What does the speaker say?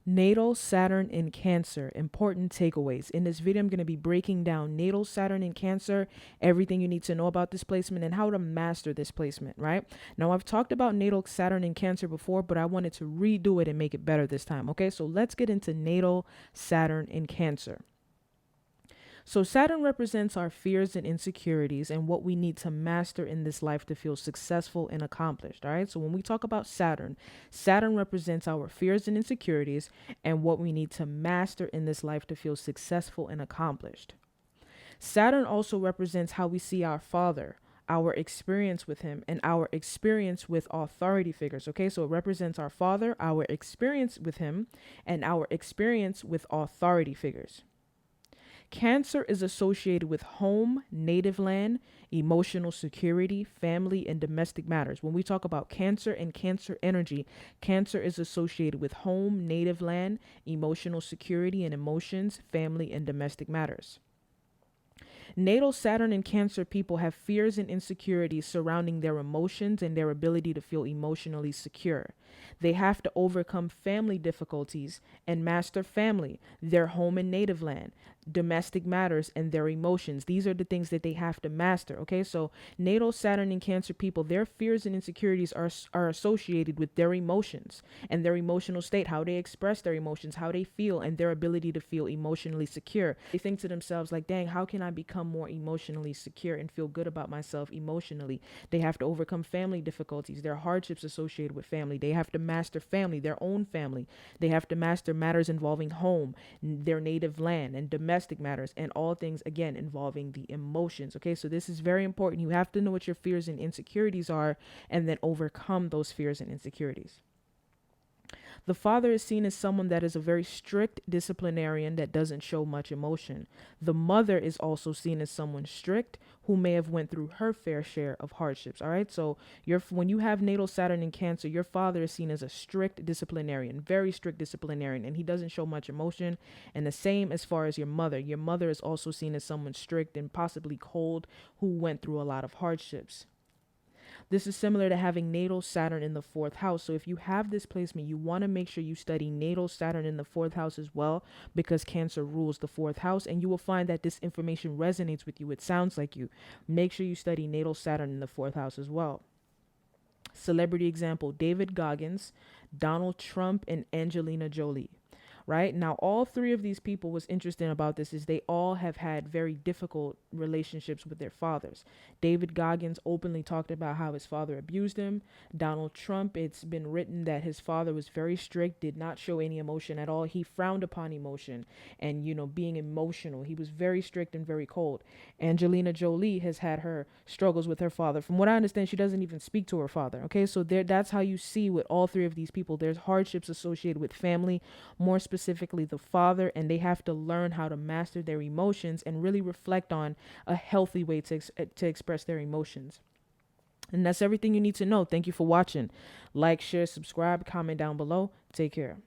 Natal Saturn in Cancer, important takeaways. In this video, I'm going to be breaking down natal Saturn in Cancer, everything you need to know about this placement and how to master this placement, right? Now, I've talked about natal Saturn in Cancer before, but I wanted to redo it and make it better this time, okay? So let's get into natal Saturn in Cancer. So Saturn represents our fears and insecurities and what we need to master in this life to feel successful and accomplished. All right. So when we talk about Saturn, Saturn represents our fears and insecurities and what we need to master in this life to feel successful and accomplished. Saturn also represents how we see our father, our experience with him, and our experience with authority figures. Okay, so it represents our father, our experience with him, and our experience with authority figures. Cancer is associated with home, native land, emotional security, family, and domestic matters. When we talk about Cancer and Cancer energy, Cancer is associated with home, native land, emotional security and emotions, family, and domestic matters. Natal Saturn and Cancer people have fears and insecurities surrounding their emotions and their ability to feel emotionally secure. They have to overcome family difficulties and master family, their home and native land, domestic matters, and their emotions. These are the things that they have to master. Okay, so natal Saturn and Cancer people, their fears and insecurities are associated with their emotions and their emotional state, how they express their emotions, how they feel, and their ability to feel emotionally secure. They think to themselves like, dang, how can I become more emotionally secure and feel good about myself emotionally? They have to overcome family difficulties, their hardships associated with family. They have to master family, their own family. They have to master matters involving home, their native land, and domestic matters, and all things, again, involving the emotions. Okay, so this is very important. You have to know what your fears and insecurities are and then overcome those fears and insecurities. The father is seen as someone that is a very strict disciplinarian that doesn't show much emotion. The mother is also seen as someone strict who may have went through her fair share of hardships. All right. So when you have natal Saturn in Cancer, your father is seen as a strict disciplinarian, very strict disciplinarian, and he doesn't show much emotion. And the same as far as your mother. Your mother is also seen as someone strict and possibly cold who went through a lot of hardships. This is similar to having natal Saturn in the fourth house. So if you have this placement, you want to make sure you study natal Saturn in the fourth house as well, because Cancer rules the fourth house, and you will find that this information resonates with you. It sounds like you. Make sure you study natal Saturn in the fourth house as well. Celebrity example, David Goggins, Donald Trump, and Angelina Jolie. Right now, all three of these people, what's interesting about this is they all have had very difficult relationships with their fathers. David Goggins openly talked about how his father abused him. Donald Trump, it's been written that his father was very strict, did not show any emotion at all. He frowned upon emotion and, being emotional. He was very strict and very cold. Angelina Jolie has had her struggles with her father. From what I understand, she doesn't even speak to her father. Okay, so that's how you see with all three of these people. There's hardships associated with family, more specifically the father, and they have to learn how to master their emotions and really reflect on a healthy way to express their emotions. And that's everything you need to know. Thank you for watching. Like, share, subscribe, comment down below. Take care.